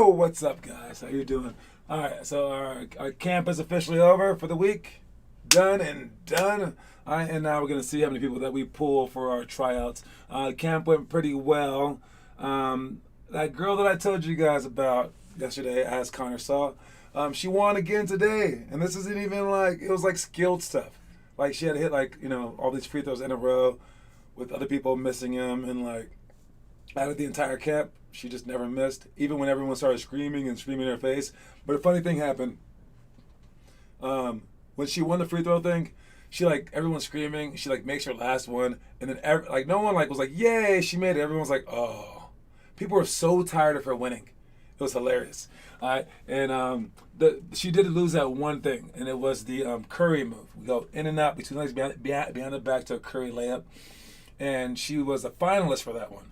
Yo, what's up, guys? How you doing? All right, so our camp is officially over for the week. Done and done. All right, and now we're gonna see how many people that we pull for our tryouts. Camp went pretty well. That girl that I told you guys about yesterday, as Connor saw, she won again today, and this isn't even like it was like skilled stuff. Like she had to hit like all these free throws in a row, with other people missing them, and like out of the entire camp, she just never missed, even when everyone started screaming and screaming in her face. But a funny thing happened. When she won the free throw thing, she like everyone's screaming. She like makes her last one, and then like no one like was like yay she made it. Everyone's like oh, people were so tired of her winning. It was hilarious. All right, and she did lose that one thing, and it was the Curry move. We go in and out between legs behind the back to a Curry layup, and she was a finalist for that one.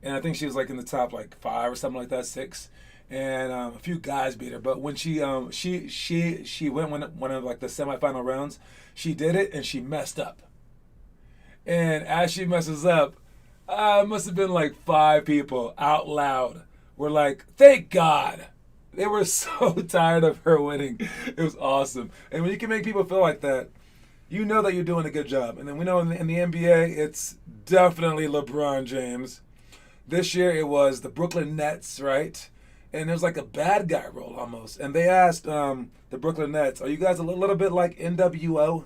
And I think she was like in the top like 5 or something like that, 6. And a few guys beat her. But when she went one of like the semifinal rounds, she did it and she messed up. And as she messes up, it must have been like 5 people out loud were like, "Thank God." They were so tired of her winning. It was awesome. And when you can make people feel like that, you know that you're doing a good job. And then we know in the NBA, it's definitely LeBron James. This year it was the Brooklyn Nets, right? And there's like a bad guy role almost. And they asked the Brooklyn Nets, "Are you guys a little bit like NWO?"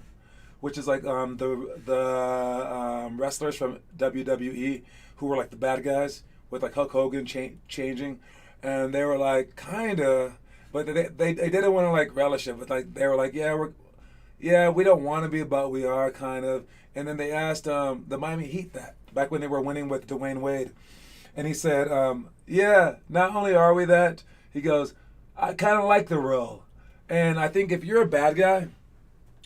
Which is like the wrestlers from WWE who were like the bad guys with like Hulk Hogan changing. And they were like, kinda, but they didn't want to like relish it. But like they were like, yeah, we don't want to be, but we are kind of. And then they asked the Miami Heat that back when they were winning with Dwayne Wade. And he said, yeah, not only are we that, he goes, I kind of like the role. And I think if you're a bad guy,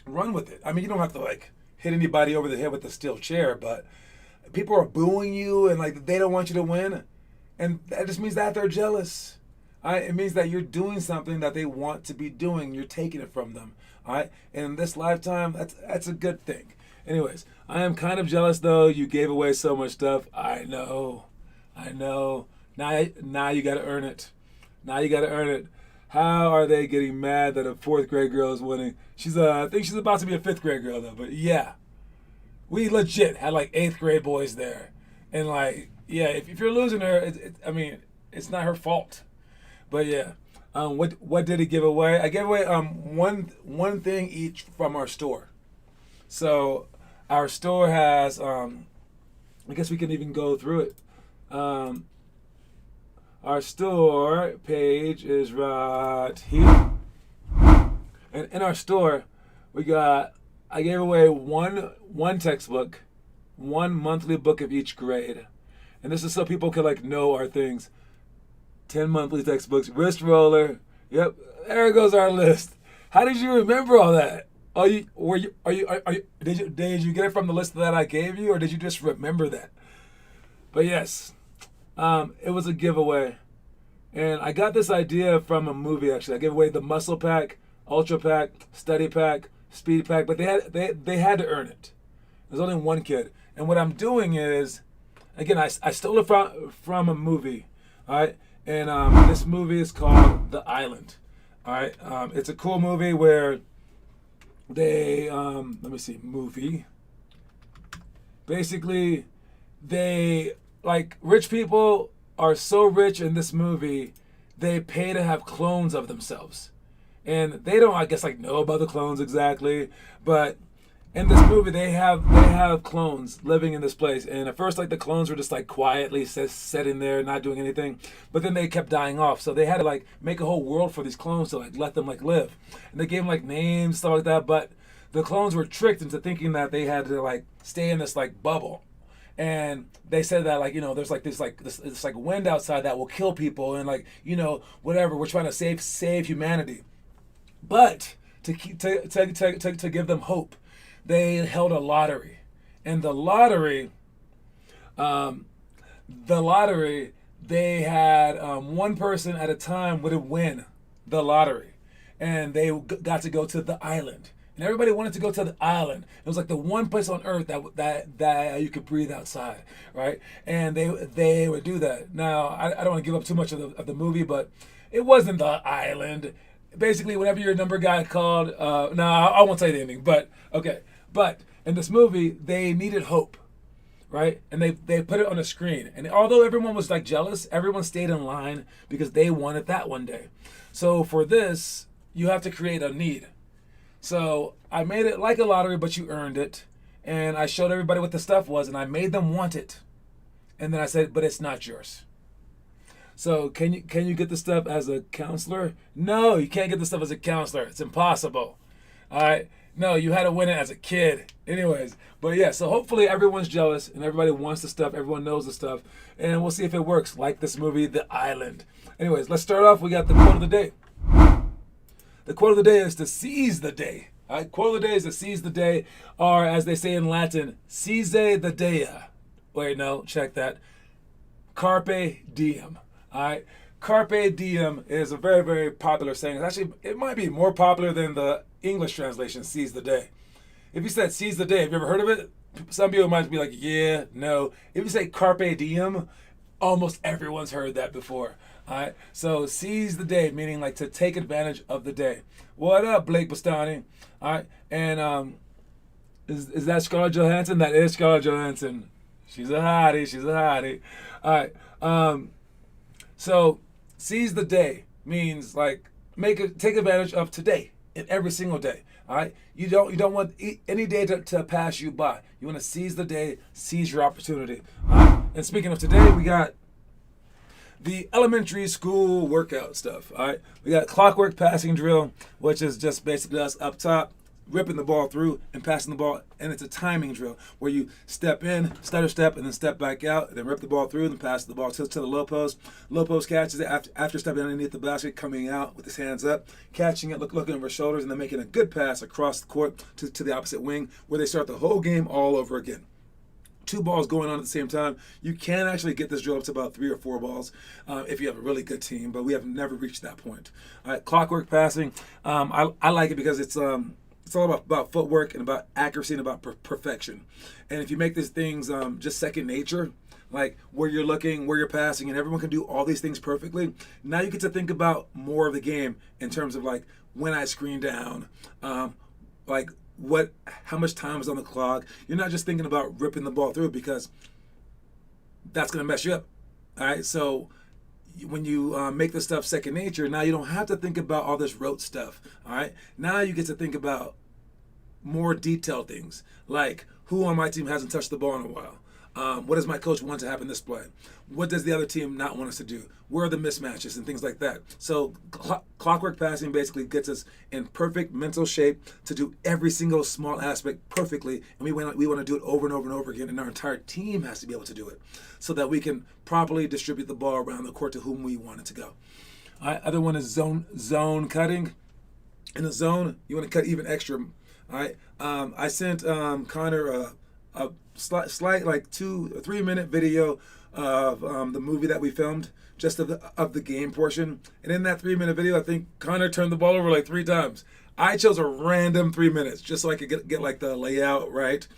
run with it. I mean, you don't have to like hit anybody over the head with a steel chair, but people are booing you and like they don't want you to win. And that just means that they're jealous. All right? It means that you're doing something that they want to be doing. You're taking it from them. All right? And in this lifetime, that's a good thing. Anyways, I am kind of jealous though. You gave away so much stuff. I know. Now you got to earn it. Now you got to earn it. How are they getting mad that a 4th grade girl is winning? I think she's about to be a 5th grade girl though. But yeah, we legit had like 8th grade boys there, and like yeah, if you're losing her, I mean it's not her fault. But yeah, what did he give away? I gave away one thing each from our store. So our store has I guess we can even go through it. Our store page is right here. And in our store, I gave away one textbook, one monthly book of each grade. And this is so people can like know our things. 10 monthly textbooks, wrist roller. Yep, there goes our list. How did you remember all that? Did you get it from the list that I gave you, or did you just remember that? But yes, it was a giveaway. And I got this idea from a movie, actually. I gave away the Muscle Pack, Ultra Pack, Study Pack, Speed Pack, but they had to earn it. There's only one kid. And what I'm doing is, again, I stole it from a movie, all right? And this movie is called The Island, all right? It's a cool movie where they, movie. Basically, like rich people are so rich in this movie, they pay to have clones of themselves. And they don't, I guess, like know about the clones exactly, but in this movie they have clones living in this place. And at first, like the clones were just like quietly sitting there, not doing anything, but then they kept dying off. So they had to like make a whole world for these clones to like let them like live. And they gave them like names, stuff like that, but the clones were tricked into thinking that they had to like stay in this like bubble. And they said that like there's like this like wind outside that will kill people, and like whatever, we're trying to save humanity. But to give them hope, they held a lottery, and the lottery they had one person at a time would win the lottery, and they got to go to the island. And everybody wanted to go to the island. It was like the one place on earth that you could breathe outside, right? And they would do that. Now, I don't want to give up too much of the movie, but it wasn't the island. Basically, whenever your number guy called, no, I won't say the ending, but okay. But in this movie, they needed hope, right? And they put it on a screen. And although everyone was like jealous, everyone stayed in line because they wanted that one day. So for this, you have to create a need. So I made it like a lottery, but you earned it. And I showed everybody what the stuff was, and I made them want it. And then I said, but it's not yours. So can you get the stuff as a counselor? No, you can't get the stuff as a counselor. It's impossible. All right. No, you had to win it as a kid. Anyways, but yeah, so hopefully everyone's jealous and everybody wants the stuff. Everyone knows the stuff. And we'll see if it works, like this movie, The Island. Anyways, let's start off. We got the quote of the day. The quote of the day is to seize the day. All right, quote of the day is to seize the day, or as they say in Latin, seize the day. Wait, no, check that. Carpe diem. All right, carpe diem is a very, very popular saying. Actually, it might be more popular than the English translation, seize the day. If you said seize the day, have you ever heard of it? Some people might be like, yeah, no. If you say carpe diem, almost everyone's heard that before. All right, so seize the day, meaning like to take advantage of the day. What up, Blake Bastani? All right, and is that Scarlett Johansson? That is Scarlett Johansson. She's a hottie. She's a hottie. All right. So seize the day means like take advantage of today and every single day. All right. You don't want any day to pass you by. You want to seize the day, seize your opportunity. All right. And speaking of today, we got the elementary school workout stuff. All right. We got clockwork passing drill, which is just basically us up top, ripping the ball through and passing the ball, and it's a timing drill where you step in, stutter step, and then step back out, and then rip the ball through and pass the ball to the low post. Low post catches it after stepping underneath the basket, coming out with his hands up, catching it, looking over his shoulders, and then making a good pass across the court to the opposite wing, where they start the whole game all over again. 2 balls going on at the same time. You can actually get this drill up to about 3 or 4 balls if you have a really good team, but we have never reached that point. All right, clockwork passing. I like it because it's all about footwork and about accuracy and about perfection. And if you make these things just second nature, like where you're looking, where you're passing, and everyone can do all these things perfectly, now you get to think about more of the game in terms of like when I screen down, like how much time is on the clock. You're not just thinking about ripping the ball through because that's going to mess you up. All right, so when you make this stuff second nature, now you don't have to think about all this rote stuff. All right, now you get to think about more detailed things, like who on my team hasn't touched the ball in a while. What does my coach want to have in this play? What does the other team not want us to do? Where are the mismatches and things like that? So clockwork passing basically gets us in perfect mental shape to do every single small aspect perfectly, and we want to do it over and over and over again, and our entire team has to be able to do it so that we can properly distribute the ball around the court to whom we want it to go. All right, other one is zone cutting. In the zone, you want to cut even extra. All right, I sent Connor a slight like 2 or 3 minute video of the movie that we filmed, just of the game portion. And in that 3 minute video, I think Connor turned the ball over like 3 times. I chose a random 3 minutes just so I could get like the layout right.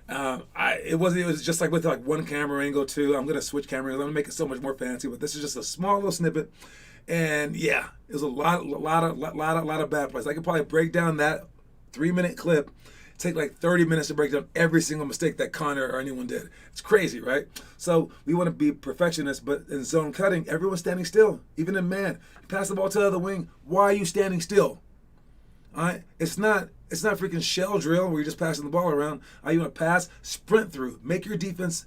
It was just like with like one camera angle too. I'm gonna switch cameras. I'm gonna make it so much more fancy, but this is just a small little snippet. And yeah, it was a lot of bad plays. I could probably break down that 3 minute clip, take like 30 minutes to break down every single mistake that Connor or anyone did. It's crazy, right? So we want to be perfectionists, but in zone cutting, everyone's standing still. Even in man, you pass the ball to the other wing. Why are you standing still? All right, it's not freaking shell drill where you're just passing the ball around. You want to pass, sprint through, make your defense,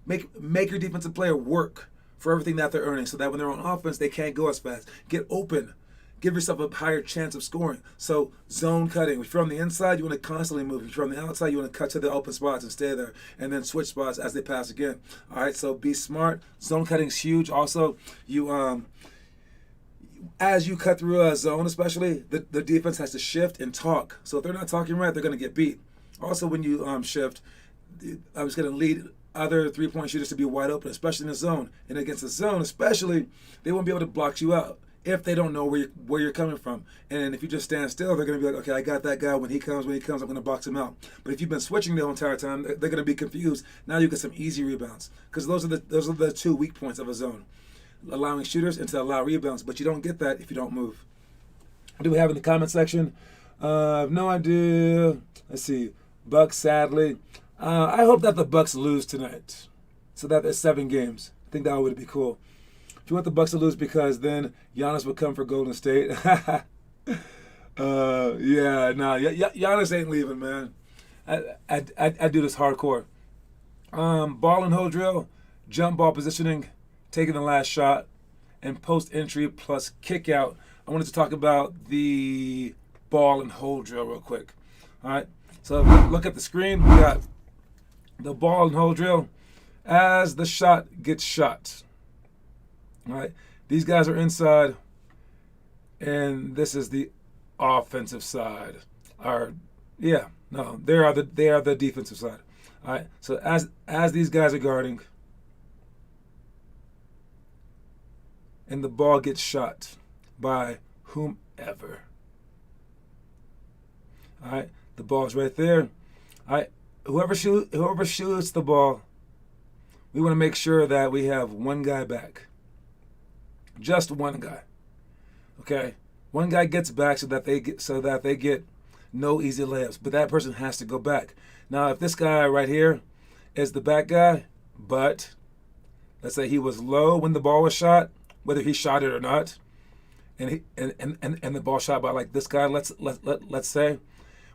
make your defensive player work for everything that they're earning, so that when they're on offense, they can't go as fast. Get open. Give yourself a higher chance of scoring. So zone cutting. If you're on the inside, you want to constantly move. If you're on the outside, you want to cut to the open spots and stay there, and then switch spots as they pass again. All right, so be smart. Zone cutting is huge. Also, you as you cut through a zone, especially, the defense has to shift and talk. So if they're not talking right, they're going to get beat. Also, when you shift, I was going to lead other three-point shooters to be wide open, especially in the zone. And against the zone, especially, they won't be able to block you out if they don't know where you're coming from. And if you just stand still, they're going to be like, okay, I got that guy. When he comes, I'm going to box him out. But if you've been switching the whole entire time, they're going to be confused. Now you get some easy rebounds, because those are the 2 weak points of a zone. allowing shooters and to allow rebounds, but you don't get that if you don't move. What do we have in the comment section? I have no idea. Let's see. Bucks, sadly. I hope that the Bucks lose tonight, so that there's 7 games. I think that would be cool. If you want the Bucks to lose, because then Giannis would come for Golden State. Giannis ain't leaving, man. I do this hardcore. Ball and hold drill, jump ball positioning, taking the last shot, and post entry plus kick out. I wanted to talk about the ball and hold drill real quick. All right. So look at the screen. We got the ball and hold drill as the shot gets shot. All right. These guys are inside, and this is the offensive side. They are the defensive side. All right. So as these guys are guarding, and the ball gets shot by whomever. All right. The ball's right there. All right. Whoever shoots the ball, we want to make sure that we have one guy back. Just one guy. Okay. One guy gets back so that they get no easy layups, but that person has to go back. Now, if this guy right here is the back guy, but let's say he was low when the ball was shot, whether he shot it or not, and the ball shot by like this guy, let's say,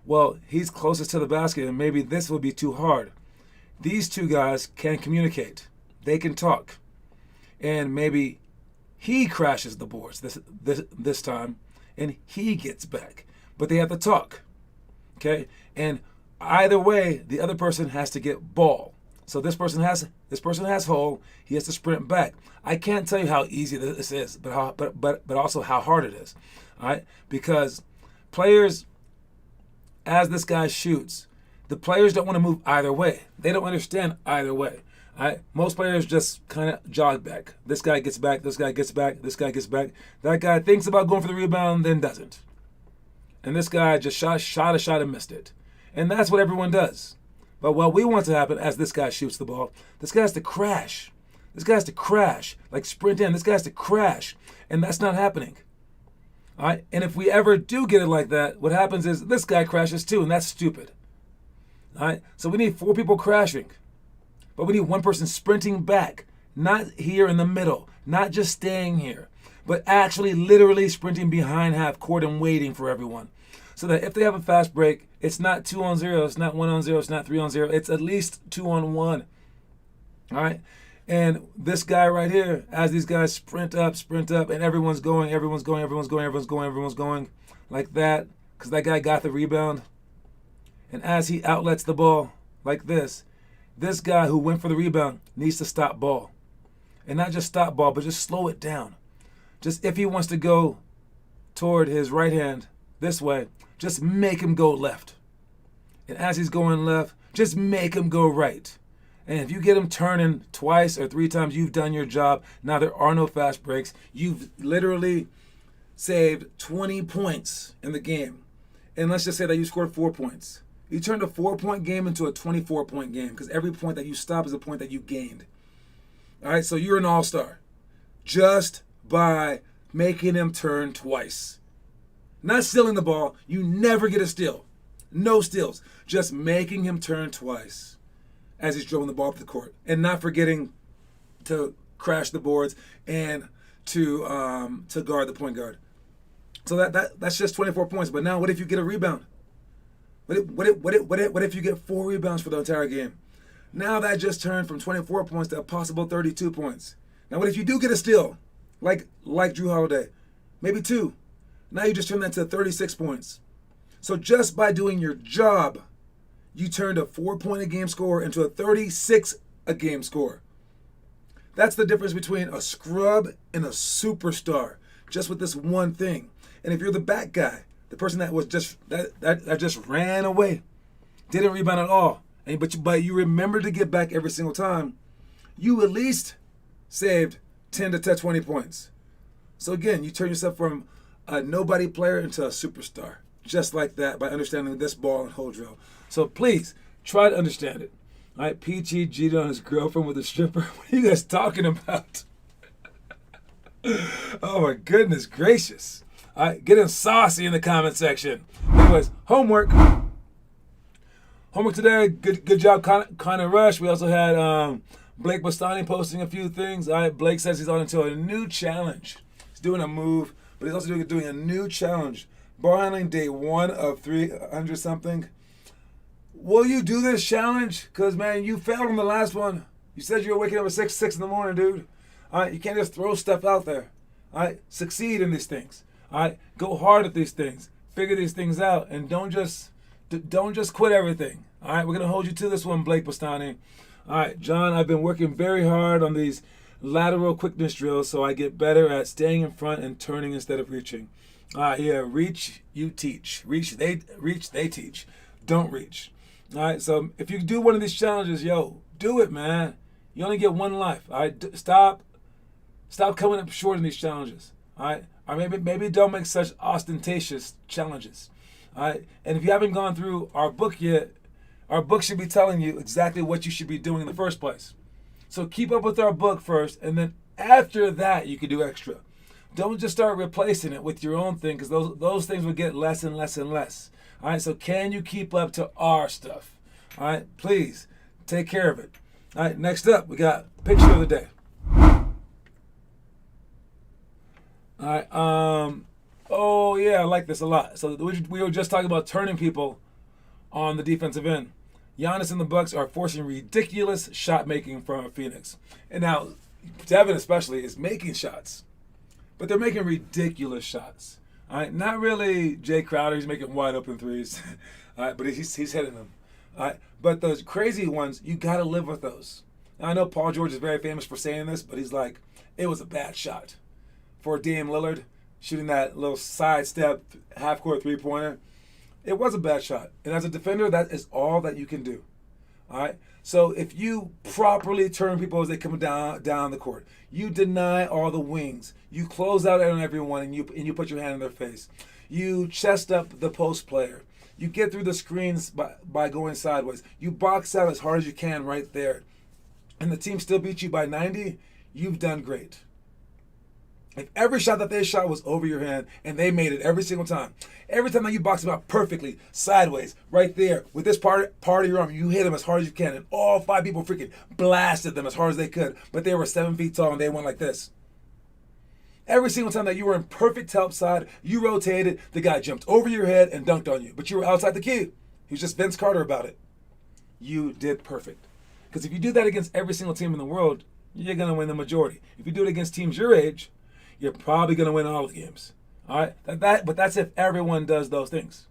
well, he's closest to the basket, and maybe this would be too hard. These two guys can communicate. They can talk, and maybe he crashes the boards this time, and he gets back. But they have to talk, okay? And either way, the other person has to get ball. So this person has hole. He has to sprint back. I can't tell you how easy this is, but also how hard it is, all right? Because players, as this guy shoots, the players don't want to move either way. They don't understand either way. All right? Most players just kind of jog back. This guy gets back, this guy gets back, this guy gets back. That guy thinks about going for the rebound, then doesn't. And this guy just shot a shot and missed it. And that's what everyone does. But what we want to happen as this guy shoots the ball, this guy has to crash. This guy has to crash, like sprint in. This guy has to crash. And that's not happening. All right? And if we ever do get it like that, what happens is this guy crashes too, and that's stupid. All right? So we need 4 people crashing. But we need one person sprinting back, not here in the middle, not just staying here, but actually literally sprinting behind half court and waiting for everyone. So that if they have a fast break, it's not 2-on-0, it's not 1-on-0, it's not 3-on-0, it's at least 2-on-1. All right? And this guy right here, as these guys sprint up, and everyone's going like that, because that guy got the rebound. And as he outlets the ball like this guy who went for the rebound needs to stop ball. And not just stop ball, but just slow it down. Just if he wants to go toward his right hand this way, just make him go left. And as he's going left, just make him go right. And if you get him turning twice or 3 times, you've done your job. Now there are no fast breaks. You've literally saved 20 points in the game. And let's just say that you scored 4 points. You turned a 4-point game into a 24-point game, because every point that you stop is a point that you gained. All right, so you're an all-star just by making him turn twice. Not stealing the ball. You never get a steal. No steals. Just making him turn twice as he's dribbling the ball up the court, and not forgetting to crash the boards and to guard the point guard. So that's just 24 points. But now, what if you get a rebound? What if you get 4 rebounds for the entire game? Now that just turned from 24 points to a possible 32 points. Now what if you do get a steal, like Drew Holiday, maybe 2? Now you just turn that to 36 points. So just by doing your job, you turned a 4-point-a-game score into a 36-a-game score. That's the difference between a scrub and a superstar, just with this one thing. And if you're the back guy, the person that was just that just ran away, didn't rebound at all, but you remember to get back every single time, you at least saved 10 to 20 points. So again, you turn yourself from a nobody player into a superstar, just like that, by understanding this ball and hold drill. So please try to understand it. All right, Peachy cheated on his girlfriend with a stripper. What are you guys talking about? Oh my goodness gracious. All right, getting saucy in the comment section. Anyways, homework. Homework today. Good job, kind of rush. We also had Blake Bastani posting a few things. All right, Blake says he's on into a new challenge. He's doing a move, but he's also doing a new challenge. Ball handling day 1 of 300 something. Will you do this challenge? Because, man, you failed on the last one. You said you were waking up at 6 in the morning, dude. All right, you can't just throw stuff out there. All right, succeed in these things. All right, go hard at these things. Figure these things out, and don't just quit everything. All right, we're gonna hold you to this one, Blake Bastani. All right, John, I've been working very hard on these lateral quickness drills, so I get better at staying in front and turning instead of reaching. Yeah, reach, you teach. Reach, they teach. Don't reach. All right, so if you do one of these challenges, yo, do it, man. You only get one life. All right, stop coming up short in these challenges. All right, or maybe don't make such ostentatious challenges. All right, and if you haven't gone through our book yet, our book should be telling you exactly what you should be doing in the first place. So keep up with our book first, and then after that, you can do extra. Don't just start replacing it with your own thing, because those things will get less and less and less. All right, so can you keep up to our stuff? All right, please take care of it. All right, next up, we got picture of the day. All right, oh yeah, I like this a lot. So we were just talking about turning people on the defensive end. Giannis and the Bucks are forcing ridiculous shot making from Phoenix. And now, Devin especially is making shots, but they're making ridiculous shots. All right, not really Jay Crowder. He's making wide open threes. All right, but he's hitting them. All right, but those crazy ones, you got to live with those. Now, I know Paul George is very famous for saying this, but he's like, it was a bad shot for Dame Lillard shooting that little sidestep half-court three-pointer. It was a bad shot. And as a defender, that is all that you can do. All right? So if you properly turn people as they come down the court, you deny all the wings, you close out on everyone, and you put your hand in their face, you chest up the post player, you get through the screens by going sideways, you box out as hard as you can right there, and the team still beats you by 90, you've done great. If every shot that they shot was over your hand and they made it every single time that you box them out perfectly, sideways, right there, with this part of your arm, you hit them as hard as you can, and all 5 people freaking blasted them as hard as they could, but they were 7 feet tall and they went like this. Every single time that you were in perfect help side, you rotated, the guy jumped over your head and dunked on you, but you were outside the key. He was just Vince Carter about it. You did perfect. Because if you do that against every single team in the world, you're going to win the majority. If you do it against teams your age, you're probably going to win all the games. All right? But that's if everyone does those things.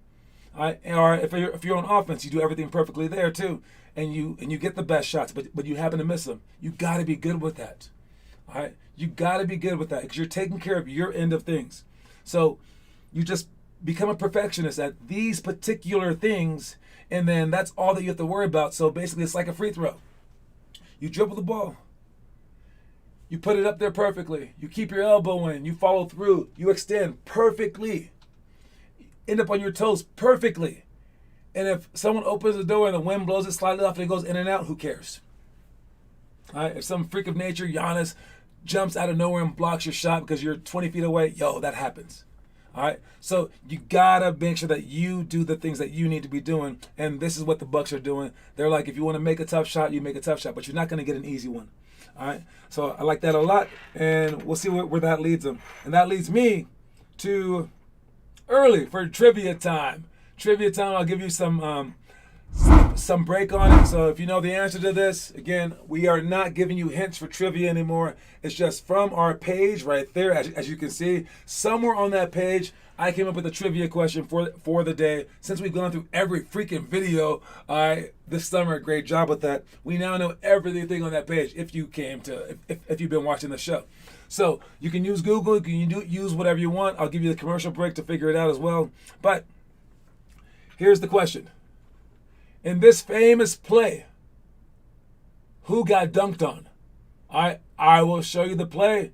All right? Or if you're on offense, you do everything perfectly there too, and you get the best shots, but you happen to miss them. You got to be good with that. All right? You got to be good with that because you're taking care of your end of things. So you just become a perfectionist at these particular things, and then that's all that you have to worry about. So basically, it's like a free throw. You dribble the ball. You put it up there perfectly. You keep your elbow in. You follow through. You extend perfectly. End up on your toes perfectly. And if someone opens the door and the wind blows it slightly off and it goes in and out, who cares? All right? If some freak of nature, Giannis, jumps out of nowhere and blocks your shot because you're 20 feet away, yo, that happens. All right? So you got to make sure that you do the things that you need to be doing. And this is what the Bucks are doing. They're like, if you want to make a tough shot, you make a tough shot. But you're not going to get an easy one. All right, so I like that a lot, and we'll see where that leads them. And that leads me to early for trivia time. Trivia time, I'll give you some break on it. So if you know the answer to this, again, we are not giving you hints for trivia anymore. It's just from our page right there, as you can see. Somewhere on that page, I came up with a trivia question for the day. Since we've gone through every freaking video this summer, great job with that. We now know everything on that page if you've been watching the show. So you can use Google, you can use whatever you want. I'll give you the commercial break to figure it out as well. But here's the question. In this famous play, who got dunked on? I will show you the play,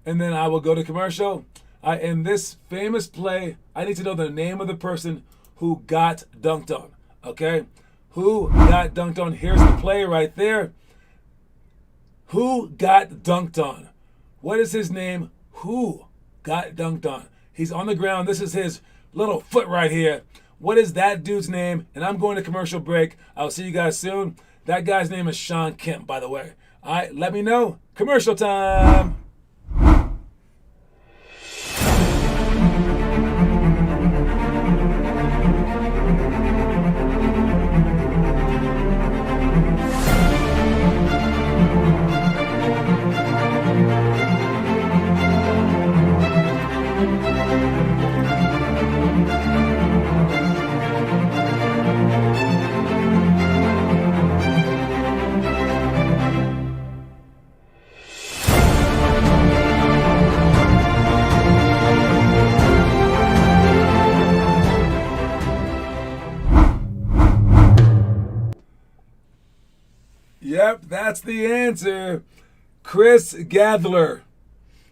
and then I will go to commercial. In this famous play, I need to know the name of the person who got dunked on. Okay? Who got dunked on? Here's the play right there. Who got dunked on? What is his name? Who got dunked on? He's on the ground. This is his little foot right here. What is that dude's name? And I'm going to commercial break. I'll see you guys soon. That guy's name is Sean Kemp, by the way. All right, let me know. Commercial time. Yep, that's the answer. Chris Gadler.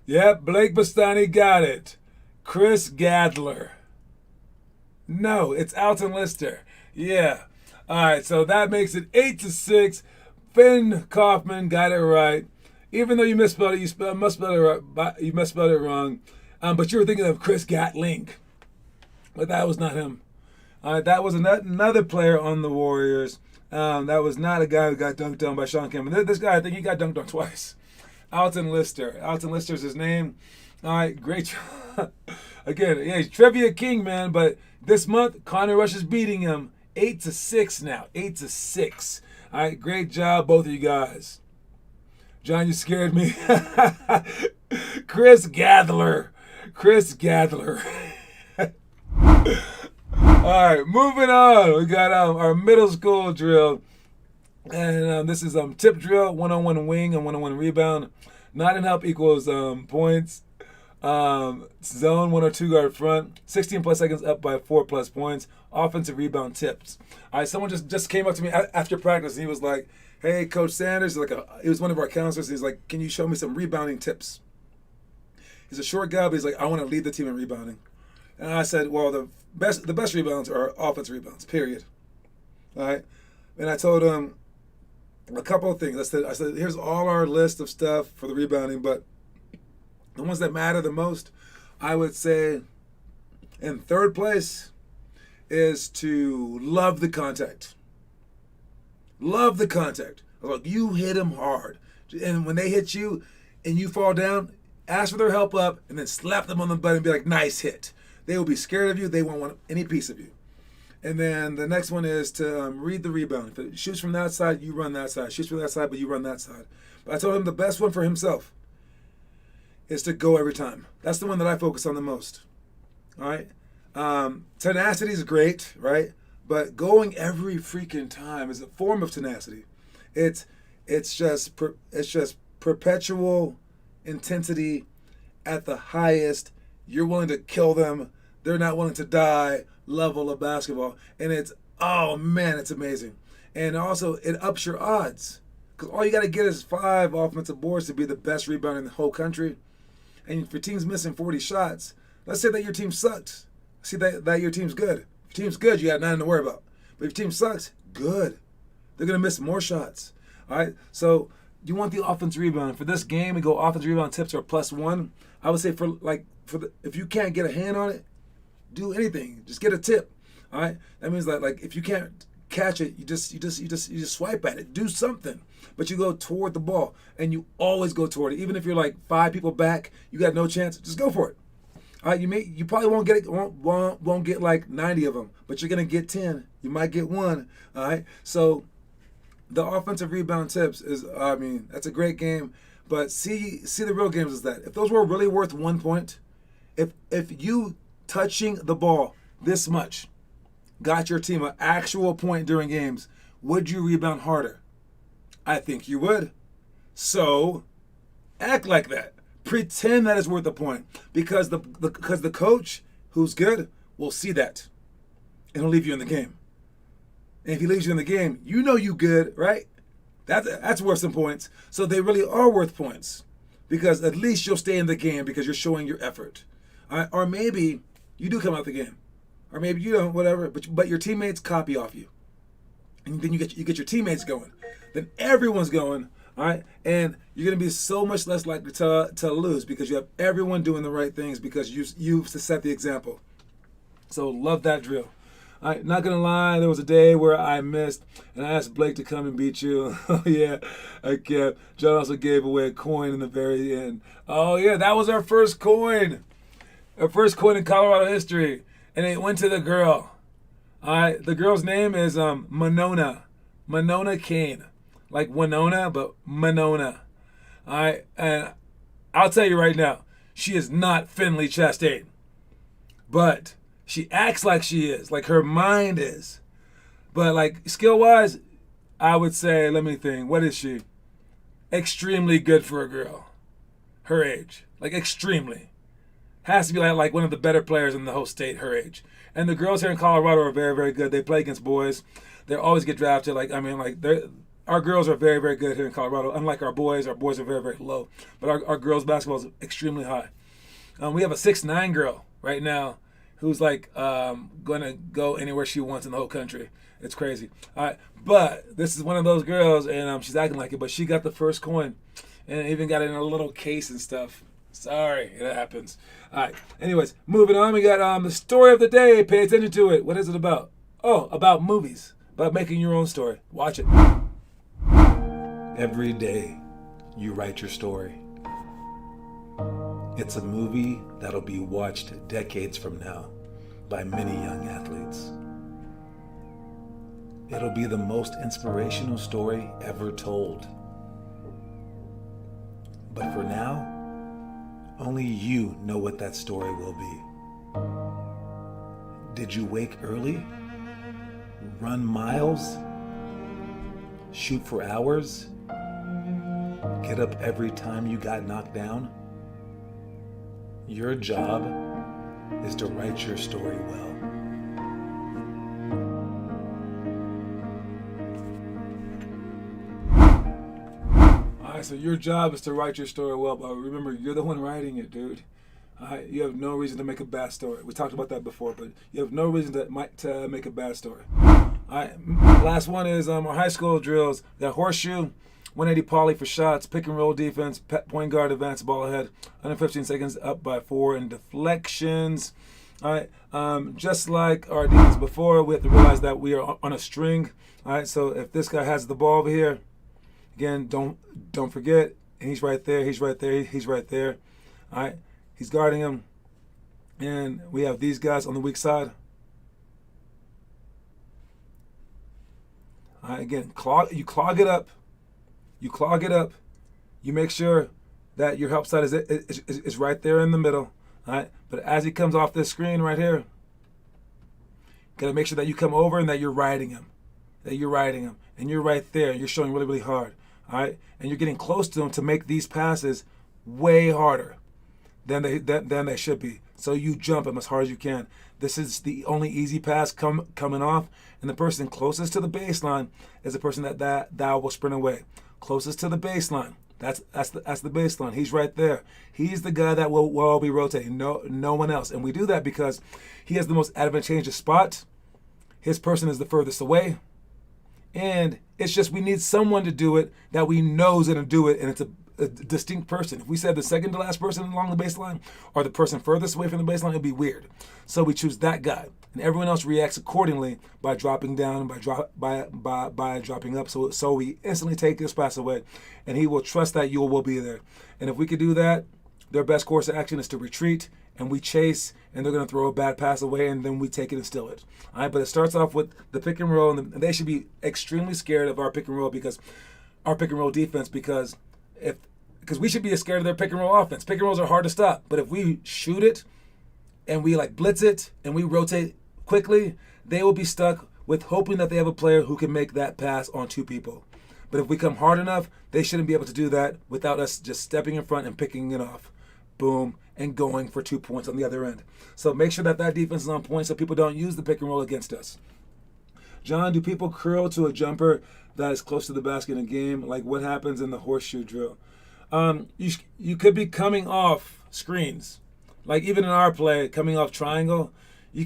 Yep, Blake Bastani got it. Chris Gadler. No, it's Alton Lister. Yeah. All right, so that makes it 8-6. Finn Kaufman got it right. Even though you misspelled it, you misspelled it wrong. But you were thinking of Chris Gatling. But that was not him. All right, that was another player on the Warriors. That was not a guy who got dunked on by Sean Kemp. This guy, I think he got dunked on twice. Alton Lister. Alton Lister's his name. All right, great job. Again, yeah, he's trivia king, man. But this month, Connor Rush is beating him 8-6 now. 8-6. All right, great job, both of you guys. John, you scared me. Chris Gadler. Chris Gadler. All right, moving on. We got our middle school drill. And this is tip drill, 1-on-1 wing and 1-on-1 rebound. Not in help equals points. Zone 1 or 2 guard front. 16 plus seconds up by 4 plus points. Offensive rebound tips. All right, someone just came up to me after practice and he was like, "Hey, Coach Sanders," he was one of our counselors. He's like, "Can you show me some rebounding tips?" He's a short guy, but he's like, "I want to lead the team in rebounding." And I said, "Well, the best rebounds are offensive rebounds, period." All right, and I told him a couple of things. I said, "Here's all our list of stuff for the rebounding, but the ones that matter the most, I would say, in third place, is to love the contact. Love the contact. Like, you hit them hard, and when they hit you and you fall down, ask for their help up, and then slap them on the butt and be like, 'Nice hit.' They will be scared of you. They won't want any piece of you." And then the next one is to read the rebound. If it shoots from that side, you run that side. Shoots from that side, but you run that side. But I told him the best one for himself is to go every time. That's the one that I focus on the most. All right? Tenacity is great, right? But going every freaking time is a form of tenacity. It's just perpetual intensity at the highest. You're willing to kill them. They're not willing to die level of basketball. And oh man, it's amazing. And also, it ups your odds. Because all you got to get is 5 offensive boards to be the best rebounder in the whole country. And if your team's missing 40 shots, let's say that your team sucks. See that your team's good. If your team's good, you got nothing to worry about. But if your team sucks, good. They're going to miss more shots. All right? So you want the offensive rebound. For this game, we go offensive rebound tips are +1. I would say if you can't get a hand on it, do anything. Just get a tip. All right? That means like if you can't catch it, you just swipe at it. Do something. But you go toward the ball, and you always go toward it. Even if you're like 5 people back, you got no chance. Just go for it. All right, you probably won't get it. Won't get like 90 of them, but you're gonna get 10. You might get 1. All right. So the offensive rebound tips is, that's a great game. But see the real games is that if those were really worth 1 point, if you touching the ball this much got your team an actual point during games, would you rebound harder? I think you would. So act like that. Pretend that it's worth a point, because the coach who's good will see that and he'll leave you in the game. And if he leaves you in the game, you know you good, right? That's worth some points. So they really are worth points, because at least you'll stay in the game because you're showing your effort. All right? Or maybe you do come out the game, or maybe you don't, whatever. But your teammates copy off you, and then you get your teammates going. Then everyone's going. All right, and you're going to be so much less likely to lose because you have everyone doing the right things because you've set the example. So love that drill. All right, not gonna lie, there was a day where I missed, and I asked Blake to come and beat you. Oh yeah, I kept. John also gave away a coin in the very end. Oh yeah, that was our first coin in Colorado history, and it went to the girl. All right, the girl's name is Monona Kane, like Winona, but Monona. All right, and I'll tell you right now, she is not Finley Chastain, but she acts like she is, like her mind is. But like skill-wise, I would say, let me think, what is she? Extremely good for a girl. Her age. Like extremely. Has to be like one of the better players in the whole state, her age. And the girls here in Colorado are very, very good. They play against boys. They always get drafted. Our girls are very, very good here in Colorado. Unlike our boys are very, very low. But our girls' basketball is extremely high. We have a 6'9" girl right now who's like going to go anywhere she wants in the whole country. It's crazy. All right, but this is one of those girls, and she's acting like it, but she got the first coin and even got it in a little case and stuff. Sorry, it happens. All right, anyways, moving on. We got the story of the day. Pay attention to it. What is it about? Oh, about movies, about making your own story. Watch it. Every day, you write your story. It's a movie that'll be watched decades from now by many young athletes. It'll be the most inspirational story ever told. But for now, only you know what that story will be. Did you wake early? Run miles? Shoot for hours? Get up every time you got knocked down? Your job is to write your story well. Alright, so your job is to write your story well, but remember, you're the one writing it, dude. Alright, you have no reason to make a bad story. We talked about that before, but you have no reason to make a bad story. Alright, last one is our high school drills. We got horseshoe, 180 poly for shots, pick and roll defense, point guard advance ball ahead, under 15 seconds up by 4 in deflections. All right, just like our defense before, we have to realize that we are on a string. All right, so if this guy has the ball over here, again, don't forget, he's right there, he's right there, he's right there. All right, he's guarding him, and we have these guys on the weak side. All right, again, you clog it up. You clog it up. You make sure that your help side is right there in the middle. All right. But as he comes off this screen right here, gotta make sure that you come over and that you're riding him. And you're right there. You're showing really, really hard. All right. And you're getting close to him to make these passes way harder than they should be. So you jump him as hard as you can. This is the only easy pass coming off, and the person closest to the baseline is the person that will sprint away. Closest to the baseline. That's the baseline. He's right there. He's the guy that will be rotating. No one else. And we do that because he has the most advantageous spot. His person is the furthest away. And it's just we need someone to do it that we know is going to do it, and it's a distinct person. If we said the second to last person along the baseline or the person furthest away from the baseline, it'd be weird. So we choose that guy, and everyone else reacts accordingly by dropping down and by dropping up. So we instantly take this pass away, and he will trust that you will be there. And if we could do that, their best course of action is to retreat, and we chase, and they're going to throw a bad pass away, and then we take it and steal it. All right, but it starts off with the pick and roll, and they should be extremely scared of our pick and roll defense because we should be scared of their pick and roll offense. Pick and rolls are hard to stop, but if we shoot it and we blitz it and we rotate quickly, they will be stuck with hoping that they have a player who can make that pass on two people. But if we come hard enough, they shouldn't be able to do that without us just stepping in front and picking it off. Boom, and going for 2 points on the other end. So make sure that defense is on point so people don't use the pick and roll against us. John, do people curl to a jumper that is close to the basket in a game? Like what happens in the horseshoe drill? You could be coming off screens, like even in our play, coming off triangle. You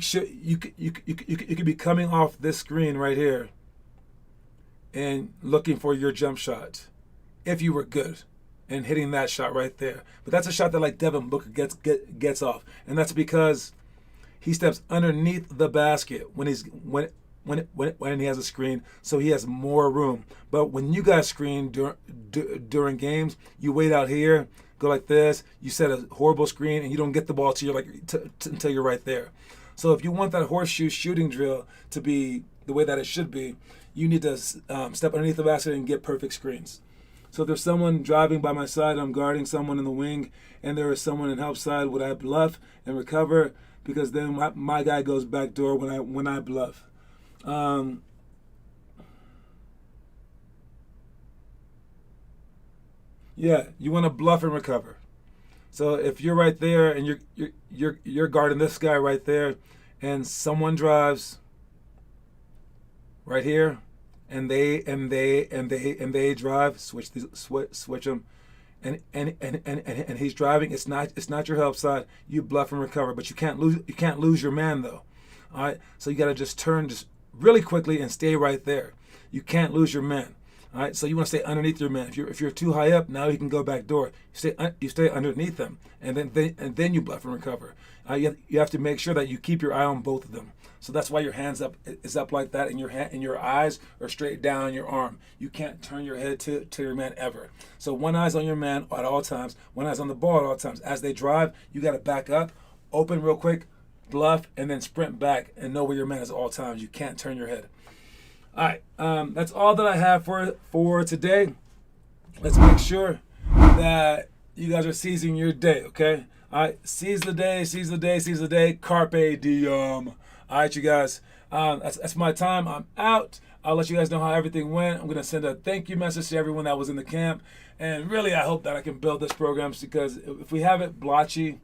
could be coming off this screen right here, and looking for your jump shot, if you were good and hitting that shot right there. But that's a shot that like Devin Booker gets off, and that's because he steps underneath the basket when he has a screen, so he has more room. But when you guys screen during games, you wait out here, go like this. You set a horrible screen, and you don't get the ball till you're until you're right there. So if you want that horseshoe shooting drill to be the way that it should be, you need to step underneath the basket and get perfect screens. So if there's someone driving by my side, I'm guarding someone in the wing, and there is someone in help side, would I bluff and recover? Because then my guy goes back door when I bluff. Yeah, you want to bluff and recover. So if you're right there and you're guarding this guy right there, and someone drives right here, and they drive, switch them, and he's driving. It's not your help side. You bluff and recover, but you can't lose your man though. All right, so you got to just turn just really quickly and stay right there. You can't lose your man. All right, so you want to stay underneath your man. If you're too high up, now you can go back door. You stay underneath them, and then you bluff and recover. You have to make sure that you keep your eye on both of them. So that's why your hands is up like that, and your eyes are straight down your arm. You can't turn your head to your man ever. So one eye's on your man at all times. One eye's on the ball at all times. As they drive, you got to back up, open real quick, bluff, and then sprint back and know where your man is at all times. You can't turn your head. All right, that's all that I have for today. Let's make sure that you guys are seizing your day, okay? All right, seize the day, carpe diem. All right, you guys, that's my time. I'm out. I'll let you guys know how everything went. I'm going to send a thank you message to everyone that was in the camp. And really, I hope that I can build this program, because if we have it blotchy,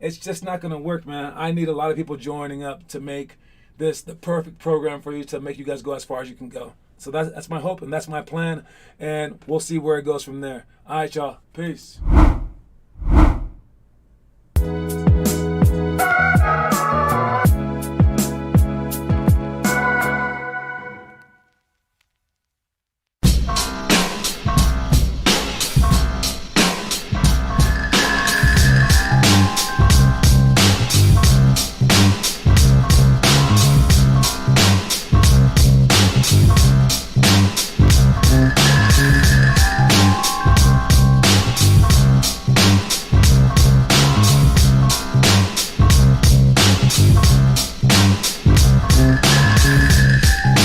it's just not going to work, man. I need a lot of people joining up to make this the perfect program for you, to make you guys go as far as you can go. So that's my hope, and that's my plan, and we'll see where it goes from there. All right, y'all. Peace.